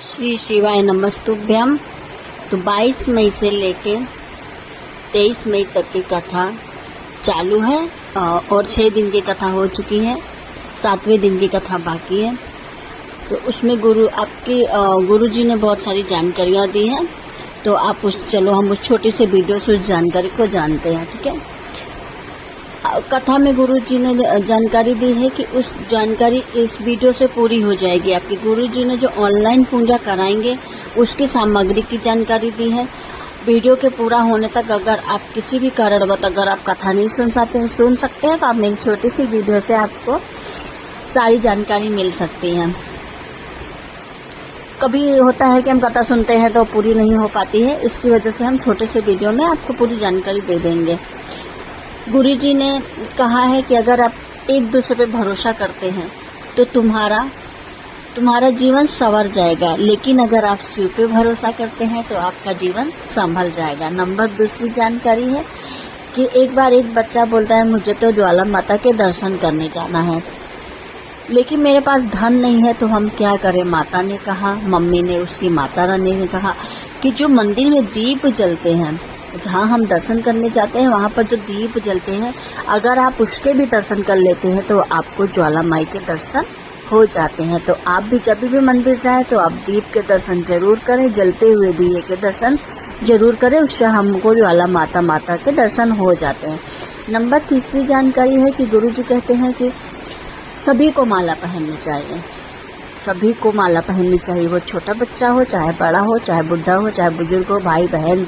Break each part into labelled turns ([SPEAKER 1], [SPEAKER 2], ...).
[SPEAKER 1] श्री शिवाय नमस्तुभ्यम। तो 22 मई से लेके 23 मई तक की कथा चालू है और 6 दिन की कथा हो चुकी है, 7वें दिन की कथा बाकी है। तो उसमें गुरु जी ने बहुत सारी जानकारियाँ दी हैं। तो हम उस छोटी सी वीडियो से उस जानकारी को जानते हैं। ठीक है, कथा में गुरु जी ने जानकारी दी है कि उस जानकारी इस वीडियो से पूरी हो जाएगी। आपके गुरु जी ने जो ऑनलाइन पूजा कराएंगे उसकी सामग्री की जानकारी दी है। वीडियो के पूरा होने तक अगर आप किसी भी कारणवश अगर आप कथा नहीं सुन सकते हैं तो आप मेरी छोटी सी वीडियो से आपको सारी जानकारी मिल सकती है। कभी होता है कि हम कथा सुनते हैं तो पूरी नहीं हो पाती है, इसकी वजह से हम छोटे से वीडियो में आपको पूरी जानकारी दे देंगे। गुरु जी ने कहा है कि अगर आप एक दूसरे पे भरोसा करते हैं तो तुम्हारा जीवन संवर जाएगा, लेकिन अगर आप शिव पे भरोसा करते हैं तो आपका जीवन संभल जाएगा। दूसरी जानकारी है कि एक बार एक बच्चा बोलता है मुझे तो ज्वाला माता के दर्शन करने जाना है, लेकिन मेरे पास धन नहीं है, तो हम क्या करें। माता ने कहा, मम्मी ने, उसकी माता रानी ने कहा कि जो मंदिर में दीप जलते हैं, जहाँ हम दर्शन करने जाते हैं वहाँ पर जो दीप जलते हैं, अगर आप उसके भी दर्शन कर लेते हैं तो आपको ज्वाला माई के दर्शन हो जाते हैं। तो आप भी जब भी मंदिर जाएं तो आप दीप के दर्शन जरूर करें, जलते हुए दिए के दर्शन जरूर करें, उससे हमको ज्वाला माता के दर्शन हो जाते हैं। तीसरी जानकारी है कि गुरु जी कहते हैं कि सभी को माला पहननी चाहिए, सभी को माला पहननी चाहिए। वो छोटा बच्चा हो, चाहे बड़ा हो, चाहे बुढ़ा हो, चाहे बुजुर्ग हो, भाई बहन,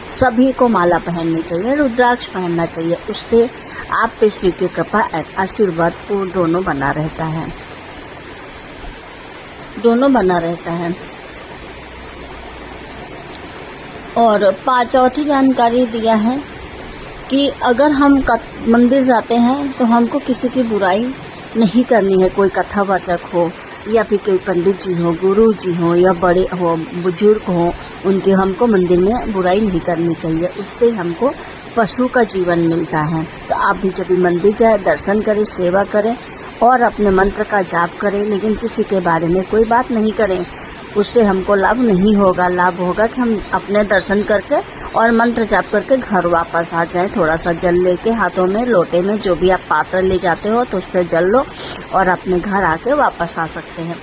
[SPEAKER 1] सभी को माला पहननी चाहिए, रुद्राक्ष पहनना चाहिए। उससे आप पे शिव की कृपा आशीर्वाद पूर्ण दोनों बना रहता है। और चौथी जानकारी दिया है कि अगर हम मंदिर जाते हैं तो हमको किसी की बुराई नहीं करनी है। कोई कथावाचक हो या फिर कोई पंडित जी हो, गुरु जी हो या बड़े हो, बुजुर्ग हो, उनके हमको मंदिर में बुराई नहीं करनी चाहिए। उससे हमको पशु का जीवन मिलता है। तो आप भी जब भी मंदिर जाए, दर्शन करें, सेवा करें और अपने मंत्र का जाप करें, लेकिन किसी के बारे में कोई बात नहीं करें। उससे हमको लाभ नहीं होगा। लाभ होगा कि हम अपने दर्शन करके और मंत्र जाप करके घर वापस आ जाएं। थोड़ा सा जल लेके हाथों में, लोटे में, जो भी आप पात्र ले जाते हो तो उस पर जल लो और अपने घर आके वापस आ सकते हैं।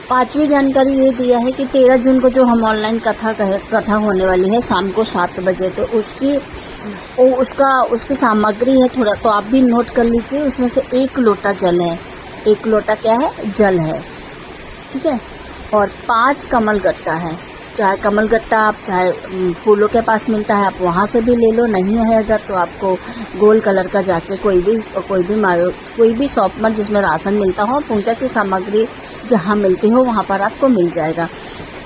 [SPEAKER 1] 5वीं जानकारी ये दिया है कि 13 जून को जो हम ऑनलाइन कथा होने वाली है शाम को 7 बजे, तो उसकी सामग्री है थोड़ा, तो आप भी नोट कर लीजिए। उसमें से 1 लोटा जल है, 1 लोटा क्या है, जल है। ठीक है, और 5 कमल गट्टा है। चाहे कमल गट्टा आप चाहे फूलों के पास मिलता है आप वहाँ से भी ले लो, नहीं है अगर तो आपको गोल कलर का जाके कोई भी शॉप में जिसमें राशन मिलता हो, पूजा की सामग्री जहाँ मिलती हो वहाँ पर आपको मिल जाएगा।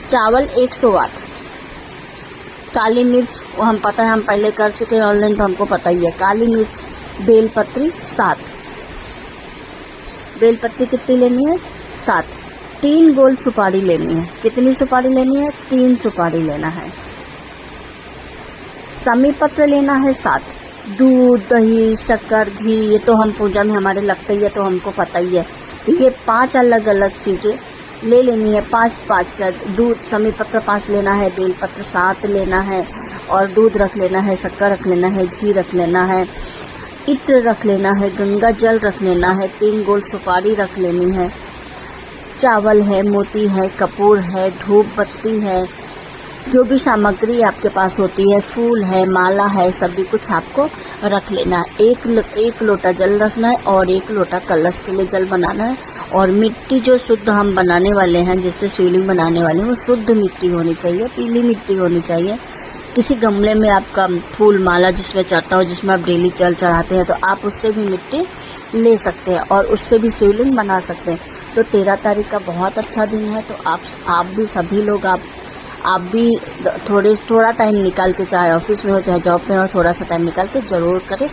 [SPEAKER 1] चावल 108, काली मिर्च वो हम पता है, हम पहले कर चुके हैं ऑनलाइन तो हमको पता ही है। काली मिर्च, बेलपत्री 7, बेलपत्री कितनी लेनी है, 7। 3 गोल सुपारी लेनी है। कितनी सुपारी लेनी है, 3 सुपारी लेना है। समी पत्र लेना है 7। दूध, दही, शक्कर, घी, ये तो हम पूजा में हमारे लगता ही है, तो हमको पता ही है। ये 5 अलग अलग चीजें ले लेनी है। 5 दूध, समी पत्र 5 लेना है, बेलपत्र 7 लेना है, और दूध रख लेना है, शक्कर रख लेना है, घी रख लेना है, इत्र रख लेना है, गंगा जल रख लेना है, 3 गोल सुपारी रख लेनी है, चावल है, मोती है, कपूर है, धूप बत्ती है, जो भी सामग्री आपके पास होती है, फूल है, माला है, सभी कुछ आपको रख लेना है। 1 लोटा जल रखना है और 1 लोटा कलश के लिए जल बनाना है। और मिट्टी जो शुद्ध हम बनाने वाले हैं, जिससे शिवलिंग बनाने वाले हैं, वो शुद्ध मिट्टी होनी चाहिए, पीली मिट्टी होनी चाहिए। किसी गमले में आपका फूल माला जिसमें चढ़ता हो, जिसमें आप डेली जल चढ़ाते हैं, तो आप उससे भी मिट्टी ले सकते हैं और उससे भी शिवलिंग बना सकते हैं। तो 13 तारीख का बहुत अच्छा दिन है। तो आप भी सभी लोग आप भी थोड़ा टाइम निकाल के, चाहे ऑफिस में हो चाहे जॉब में हो, थोड़ा सा टाइम निकाल के जरूर करें।